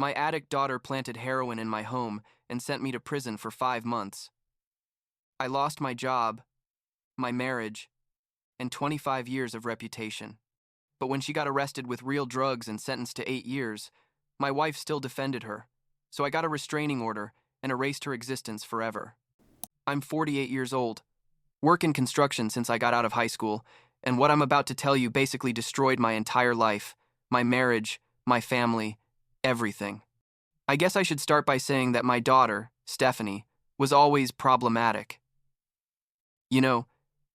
My addict daughter planted heroin in my home and sent me to prison for 5 months. I lost my job, my marriage, and 25 years of reputation. But when she got arrested with real drugs and sentenced to 8 years, my wife still defended her, so I got a restraining order and erased her existence forever. I'm 48 years old, work in construction since I got out of high school, and what I'm about to tell you basically destroyed my entire life, my marriage, my family, everything. I guess I should start by saying that my daughter, Stephanie, was always problematic. You know,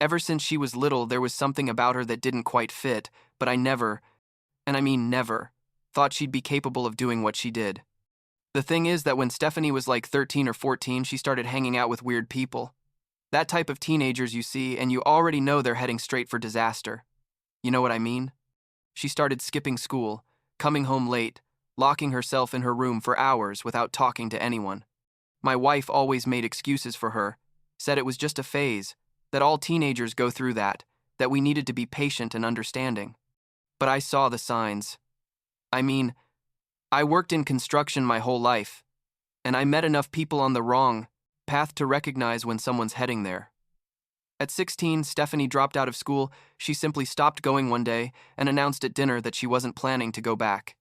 ever since she was little, there was something about her that didn't quite fit, but I never, and I mean never, thought she'd be capable of doing what she did. The thing is that when Stephanie was like 13 or 14, she started hanging out with weird people. That type of teenagers you see, and you already know they're heading straight for disaster. You know what I mean? She started skipping school, coming home late, locking herself in her room for hours without talking to anyone. My wife always made excuses for her, said it was just a phase, that all teenagers go through that we needed to be patient and understanding. But I saw the signs. I mean, I worked in construction my whole life, and I met enough people on the wrong path to recognize when someone's heading there. At 16, Stephanie dropped out of school. She simply stopped going one day and announced at dinner that she wasn't planning to go back.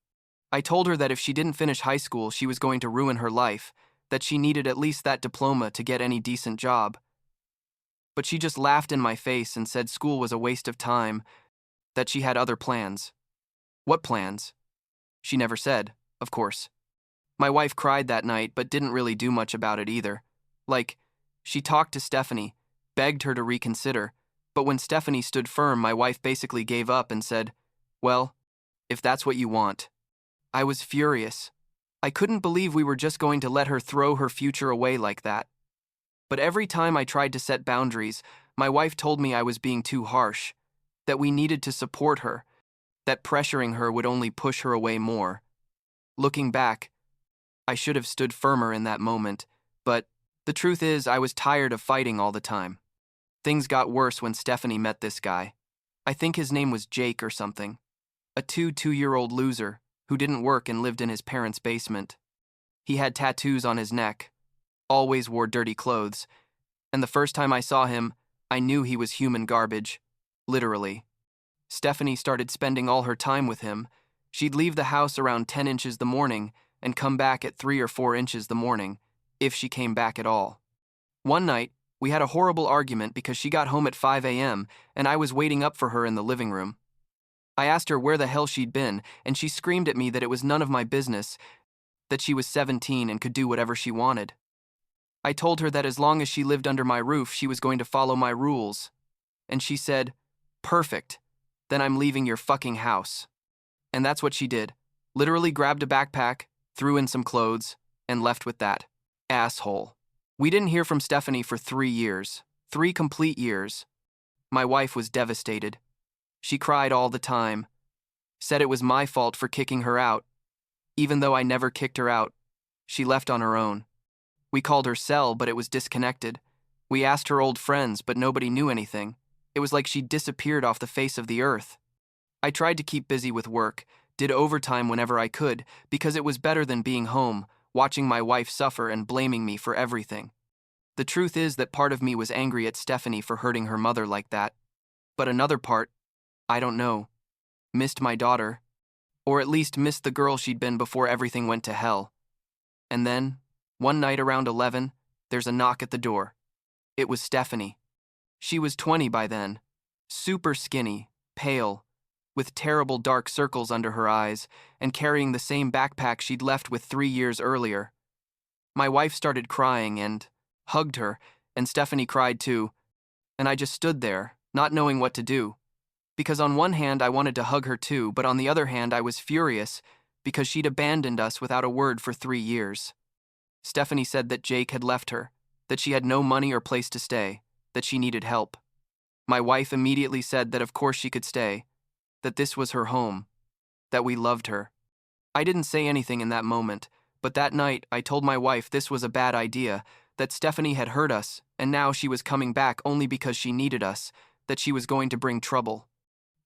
I told her that if she didn't finish high school, she was going to ruin her life, that she needed at least that diploma to get any decent job. But she just laughed in my face and said school was a waste of time, that she had other plans. What plans? She never said, of course. My wife cried that night, but didn't really do much about it either. Like, she talked to Stephanie, begged her to reconsider, but when Stephanie stood firm, my wife basically gave up and said, "Well, if that's what you want." I was furious. I couldn't believe we were just going to let her throw her future away like that. But every time I tried to set boundaries, my wife told me I was being too harsh, that we needed to support her, that pressuring her would only push her away more. Looking back, I should have stood firmer in that moment, but the truth is I was tired of fighting all the time. Things got worse when Stephanie met this guy. I think his name was Jake or something. A two-year-old loser who didn't work and lived in his parents' basement. He had tattoos on his neck, always wore dirty clothes, and the first time I saw him, I knew he was human garbage, literally. Stephanie started spending all her time with him. She'd leave the house around 10 inches the morning and come back at 3 or 4 inches the morning, if she came back at all. One night, we had a horrible argument because she got home at 5 a.m. and I was waiting up for her in the living room. I asked her where the hell she'd been, and she screamed at me that it was none of my business, that she was 17 and could do whatever she wanted. I told her that as long as she lived under my roof, she was going to follow my rules. And she said, "Perfect, then I'm leaving your fucking house." And that's what she did. Literally grabbed a backpack, threw in some clothes, and left with that. Asshole. We didn't hear from Stephanie for 3 years. 3 complete years. My wife was devastated. She cried all the time. Said it was my fault for kicking her out. Even though I never kicked her out, she left on her own. We called her cell, but it was disconnected. We asked her old friends, but nobody knew anything. It was like she disappeared off the face of the earth. I tried to keep busy with work, did overtime whenever I could, because it was better than being home, watching my wife suffer and blaming me for everything. The truth is that part of me was angry at Stephanie for hurting her mother like that. But another part, I don't know, missed my daughter, or at least missed the girl she'd been before everything went to hell. And then, one night around 11, there's a knock at the door. It was Stephanie. She was 20 by then, super skinny, pale, with terrible dark circles under her eyes, and carrying the same backpack she'd left with 3 years earlier. My wife started crying and hugged her, and Stephanie cried too, and I just stood there, not knowing what to do. Because on one hand I wanted to hug her too, but on the other hand I was furious because she'd abandoned us without a word for 3 years. Stephanie said that Jake had left her, that she had no money or place to stay, that she needed help. My wife immediately said that of course she could stay, that this was her home, that we loved her. I didn't say anything in that moment, but that night I told my wife this was a bad idea, that Stephanie had hurt us, and now she was coming back only because she needed us, that she was going to bring trouble.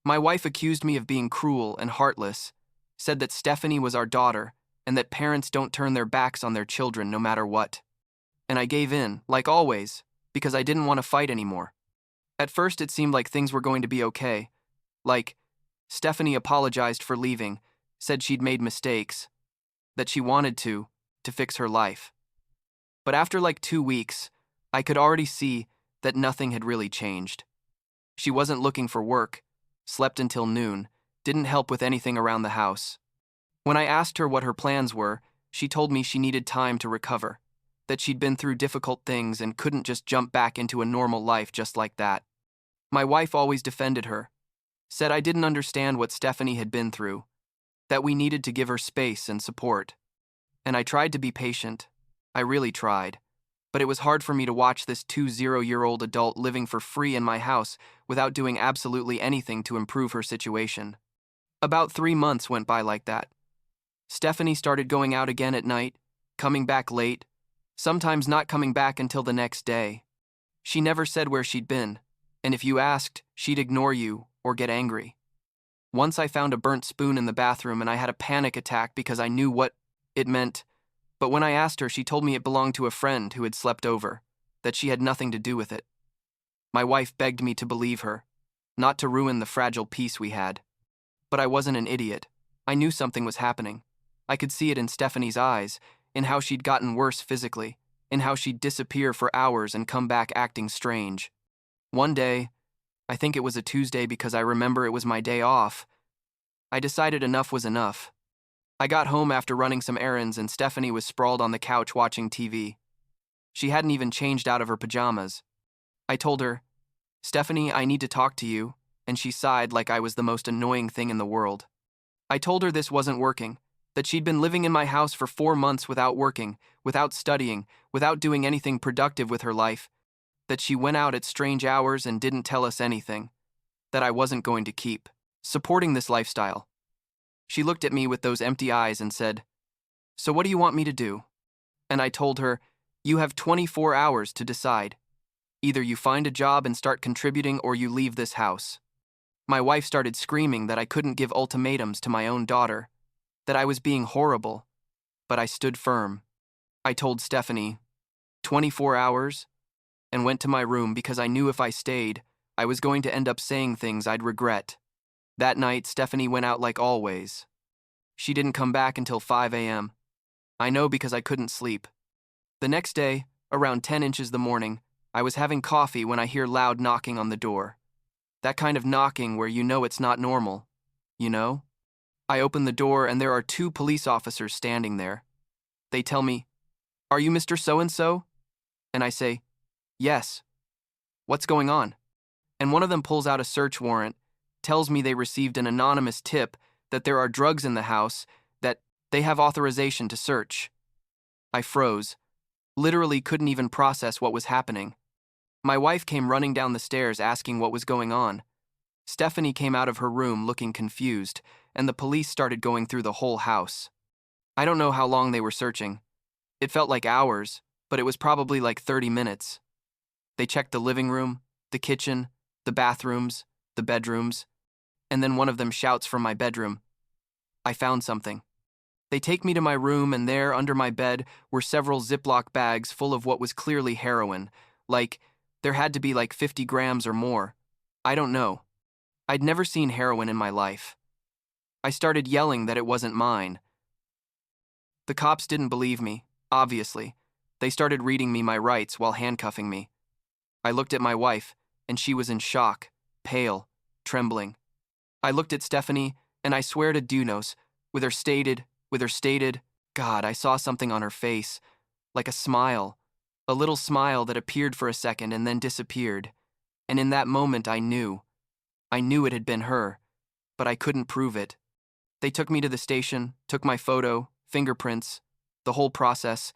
My wife accused me of being cruel and heartless, said that Stephanie was our daughter, and that parents don't turn their backs on their children no matter what. And I gave in, like always, because I didn't want to fight anymore. At first, it seemed like things were going to be okay. Like, Stephanie apologized for leaving, said she'd made mistakes, that she wanted to fix her life. But after like 2 weeks, I could already see that nothing had really changed. She wasn't looking for work, slept until noon, didn't help with anything around the house. When I asked her what her plans were, she told me she needed time to recover, that she'd been through difficult things and couldn't just jump back into a normal life just like that. My wife always defended her, said I didn't understand what Stephanie had been through, that we needed to give her space and support. And I tried to be patient. I really tried. But it was hard for me to watch this 20-year-old adult living for free in my house without doing absolutely anything to improve her situation. About 3 months went by like that. Stephanie started going out again at night, coming back late, sometimes not coming back until the next day. She never said where she'd been, and if you asked, she'd ignore you or get angry. Once I found a burnt spoon in the bathroom and I had a panic attack because I knew what it meant. But when I asked her, she told me it belonged to a friend who had slept over, that she had nothing to do with it. My wife begged me to believe her, not to ruin the fragile peace we had. But I wasn't an idiot. I knew something was happening. I could see it in Stephanie's eyes, in how she'd gotten worse physically, in how she'd disappear for hours and come back acting strange. One day, I think it was a Tuesday because I remember it was my day off, I decided enough was enough. I got home after running some errands and Stephanie was sprawled on the couch watching TV. She hadn't even changed out of her pajamas. I told her, "Stephanie, I need to talk to you," and she sighed like I was the most annoying thing in the world. I told her this wasn't working, that she'd been living in my house for 4 months without working, without studying, without doing anything productive with her life, that she went out at strange hours and didn't tell us anything, that I wasn't going to keep supporting this lifestyle. She looked at me with those empty eyes and said, "So what do you want me to do?" And I told her, "You have 24 hours to decide. Either you find a job and start contributing or you leave this house." My wife started screaming that I couldn't give ultimatums to my own daughter, that I was being horrible, but I stood firm. I told Stephanie, 24 hours, and went to my room because I knew if I stayed, I was going to end up saying things I'd regret. That night, Stephanie went out like always. She didn't come back until 5 a.m. I know because I couldn't sleep. The next day, around 10 inches the morning, I was having coffee when I hear loud knocking on the door. That kind of knocking where you know it's not normal, you know? I open the door and there are 2 police officers standing there. They tell me, "Are you Mr. So-and-so?" And I say, "Yes." "What's going on?" And one of them pulls out a search warrant, tells me they received an anonymous tip that there are drugs in the house, that they have authorization to search. I froze, literally couldn't even process what was happening. My wife came running down the stairs asking what was going on. Stephanie came out of her room looking confused, and the police started going through the whole house. I don't know how long they were searching. It felt like hours, but it was probably like 30 minutes. They checked the living room, the kitchen, the bathrooms, the bedrooms, and then one of them shouts from my bedroom, "I found something." They take me to my room, and there, under my bed, were several Ziploc bags full of what was clearly heroin. There had to be like 50 grams or more. I don't know. I'd never seen heroin in my life. I started yelling that it wasn't mine. The cops didn't believe me, obviously. They started reading me my rights while handcuffing me. I looked at my wife, and she was in shock, pale, trembling. I looked at Stephanie, and I swear to Dunos, with her stated, God, I saw something on her face, like a smile, a little smile that appeared for a second and then disappeared. And in that moment I knew it had been her, but I couldn't prove it. They took me to the station, took my photo, fingerprints, the whole process.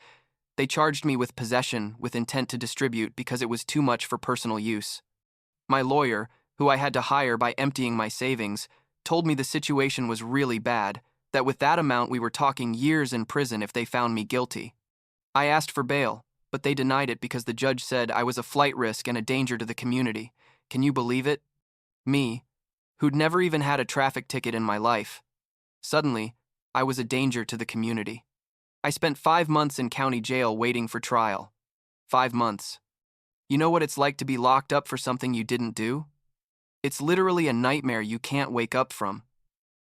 They charged me with possession with intent to distribute because it was too much for personal use. My lawyer, who I had to hire by emptying my savings, told me the situation was really bad, that with that amount we were talking years in prison if they found me guilty. I asked for bail, but they denied it because the judge said I was a flight risk and a danger to the community. Can you believe it? Me, who'd never even had a traffic ticket in my life. Suddenly, I was a danger to the community. I spent 5 months in county jail waiting for trial. 5 months. You know what it's like to be locked up for something you didn't do? It's literally a nightmare you can't wake up from.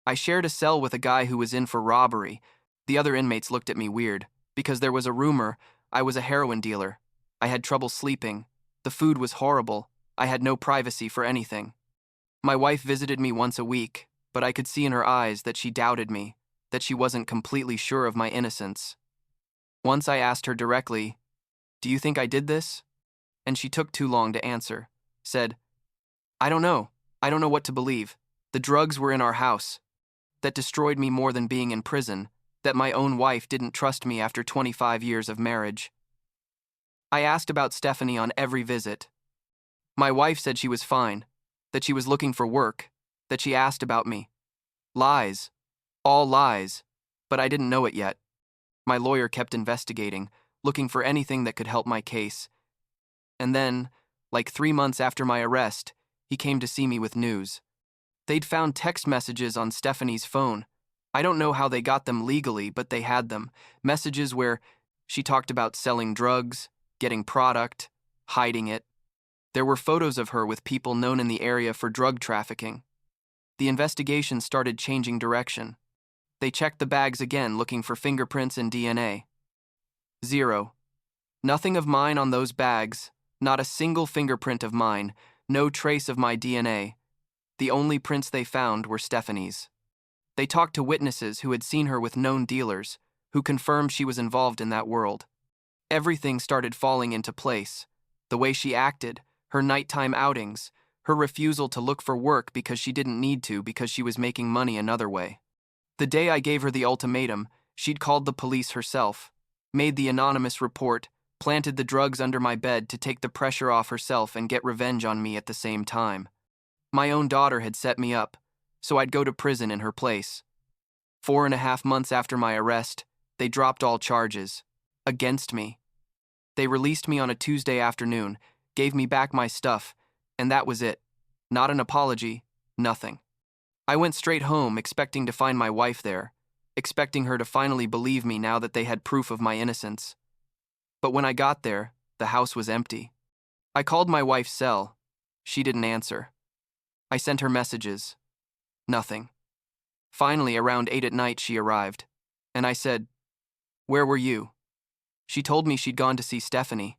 I shared a cell with a guy who was in for robbery. The other inmates looked at me weird, because there was a rumor I was a heroin dealer. I had trouble sleeping. The food was horrible. I had no privacy for anything. My wife visited me once a week, but I could see in her eyes that she doubted me, that she wasn't completely sure of my innocence. Once I asked her directly, "Do you think I did this?" And she took too long to answer. Said, "I don't know. I don't know what to believe. The drugs were in our house. That destroyed me more than being in prison, that my own wife didn't trust me after 25 years of marriage." I asked about Stephanie on every visit. My wife said she was fine, that she was looking for work, that she asked about me. Lies. All lies. But I didn't know it yet. My lawyer kept investigating, looking for anything that could help my case. And then, like 3 months after my arrest, he came to see me with news. They'd found text messages on Stephanie's phone. I don't know how they got them legally, but they had them. Messages where she talked about selling drugs, getting product, hiding it. There were photos of her with people known in the area for drug trafficking. The investigation started changing direction. They checked the bags again, looking for fingerprints and DNA. Zero. Nothing of mine on those bags, not a single fingerprint of mine, no trace of my DNA. The only prints they found were Stephanie's. They talked to witnesses who had seen her with known dealers, who confirmed she was involved in that world. Everything started falling into place. The way she acted, her nighttime outings, her refusal to look for work because she didn't need to because she was making money another way. The day I gave her the ultimatum, she'd called the police herself, made the anonymous report, planted the drugs under my bed to take the pressure off herself and get revenge on me at the same time. My own daughter had set me up, so I'd go to prison in her place. 4.5 months after my arrest, they dropped all charges. Against me. They released me on a Tuesday afternoon, gave me back my stuff, and that was it. Not an apology, nothing. I went straight home expecting to find my wife there, expecting her to finally believe me now that they had proof of my innocence. But when I got there, the house was empty. I called my wife's cell. She didn't answer. I sent her messages. Nothing. Finally, around 8 at night, she arrived, and I said, "Where were you?" She told me she'd gone to see Stephanie.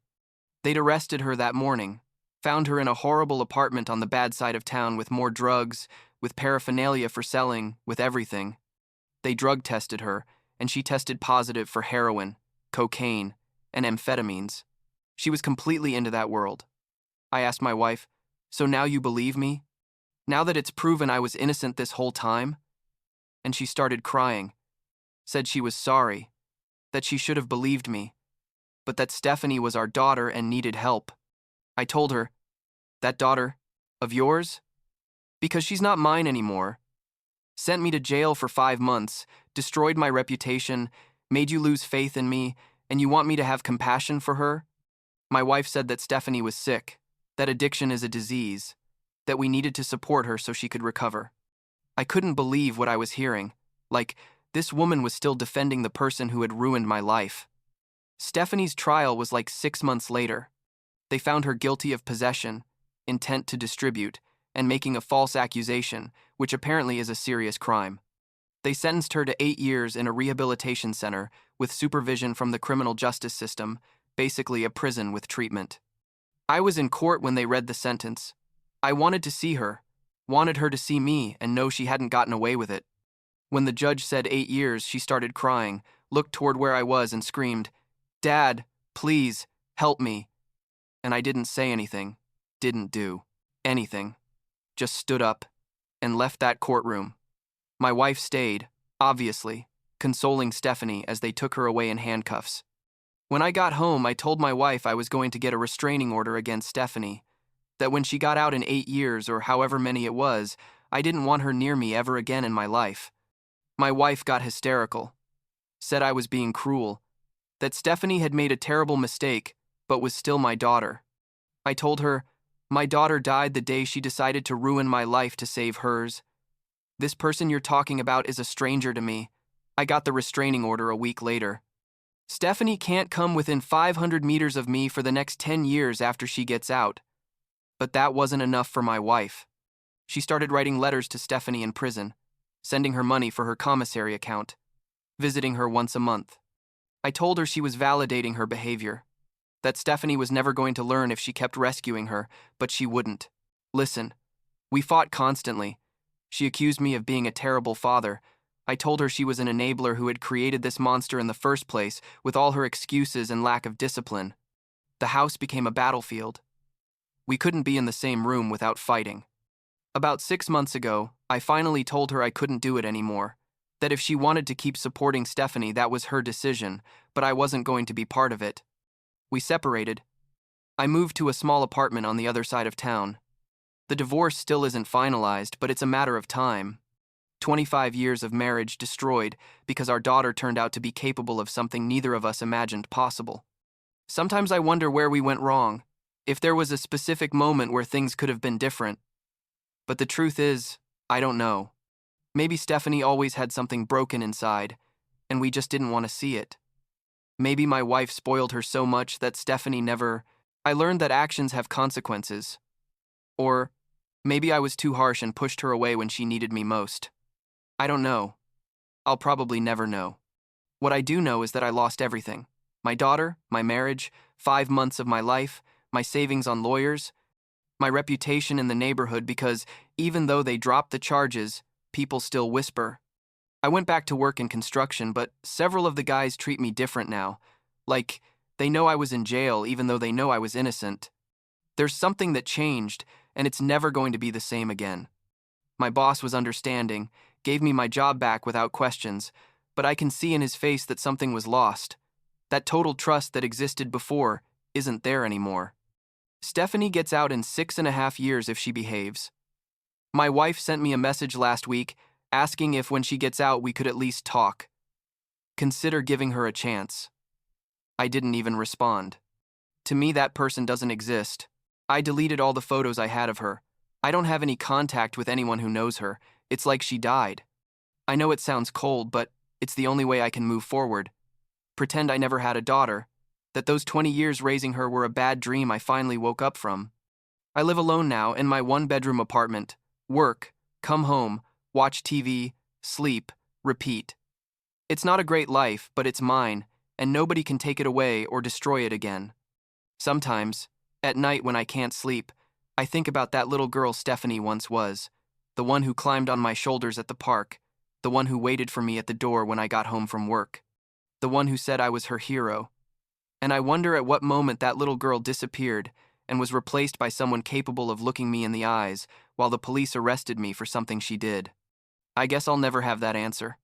They'd arrested her that morning, found her in a horrible apartment on the bad side of town with more drugs, with paraphernalia for selling, with everything. They drug tested her, and she tested positive for heroin, cocaine, and amphetamines. She was completely into that world. I asked my wife, "So now you believe me? Now that it's proven I was innocent this whole time?" And she started crying, said she was sorry, that she should have believed me, but that Stephanie was our daughter and needed help. I told her, "That daughter, of yours? Because she's not mine anymore. Sent me to jail for 5 months, destroyed my reputation, made you lose faith in me, and you want me to have compassion for her?" My wife said that Stephanie was sick, that addiction is a disease, that we needed to support her so she could recover. I couldn't believe what I was hearing. Like, this woman was still defending the person who had ruined my life. Stephanie's trial was like 6 months later. They found her guilty of possession, intent to distribute, and making a false accusation, which apparently is a serious crime. They sentenced her to 8 years in a rehabilitation center with supervision from the criminal justice system, basically a prison with treatment. I was in court when they read the sentence. I wanted to see her, wanted her to see me and know she hadn't gotten away with it. When the judge said 8 years, she started crying, looked toward where I was and screamed, "Dad, please, help me." And I didn't say anything, didn't do anything, just stood up and left that courtroom. My wife stayed, obviously, consoling Stephanie as they took her away in handcuffs. When I got home, I told my wife I was going to get a restraining order against Stephanie, that when she got out in 8 years or however many it was, I didn't want her near me ever again in my life. My wife got hysterical, said I was being cruel, that Stephanie had made a terrible mistake, but was still my daughter. I told her, "My daughter died the day she decided to ruin my life to save hers. This person you're talking about is a stranger to me. I got the restraining order a week later. Stephanie can't come within 500 meters of me for the next 10 years after she gets out. But that wasn't enough for my wife. She started writing letters to Stephanie in prison, sending her money for her commissary account, visiting her once a month. I told her she was validating her behavior, that Stephanie was never going to learn if she kept rescuing her, but she wouldn't. Listen, we fought constantly. She accused me of being a terrible father. I told her she was an enabler who had created this monster in the first place with all her excuses and lack of discipline. The house became a battlefield. We couldn't be in the same room without fighting. About 6 months ago, I finally told her I couldn't do it anymore, that if she wanted to keep supporting Stephanie, that was her decision, but I wasn't going to be part of it. We separated. I moved to a small apartment on the other side of town. The divorce still isn't finalized, but it's a matter of time. 25 years of marriage destroyed because our daughter turned out to be capable of something neither of us imagined possible. Sometimes I wonder where we went wrong, if there was a specific moment where things could have been different. But the truth is, I don't know. Maybe Stephanie always had something broken inside, and we just didn't want to see it. Maybe my wife spoiled her so much that Stephanie never... I learned that actions have consequences. Or maybe I was too harsh and pushed her away when she needed me most. I don't know. I'll probably never know. What I do know is that I lost everything. My daughter, my marriage, 5 months of my life, my savings on lawyers, my reputation in the neighborhood because even though they dropped the charges, people still whisper. I went back to work in construction, but several of the guys treat me different now. Like, they know I was in jail even though they know I was innocent. There's something that changed, and it's never going to be the same again. My boss was understanding, gave me my job back without questions, but I can see in his face that something was lost. That total trust that existed before isn't there anymore. Stephanie gets out in 6.5 years if she behaves. My wife sent me a message last week asking if when she gets out we could at least talk. Consider giving her a chance. I didn't even respond. To me, that person doesn't exist. I deleted all the photos I had of her. I don't have any contact with anyone who knows her. It's like she died. I know it sounds cold, but it's the only way I can move forward. Pretend I never had a daughter, that those 20 years raising her were a bad dream I finally woke up from. I live alone now in my 1-bedroom apartment. Work, come home, watch TV, sleep, repeat. It's not a great life, but it's mine, and nobody can take it away or destroy it again. Sometimes, at night when I can't sleep, I think about that little girl Stephanie once was, the one who climbed on my shoulders at the park, the one who waited for me at the door when I got home from work, the one who said I was her hero. And I wonder at what moment that little girl disappeared and was replaced by someone capable of looking me in the eyes while the police arrested me for something she did. I guess I'll never have that answer.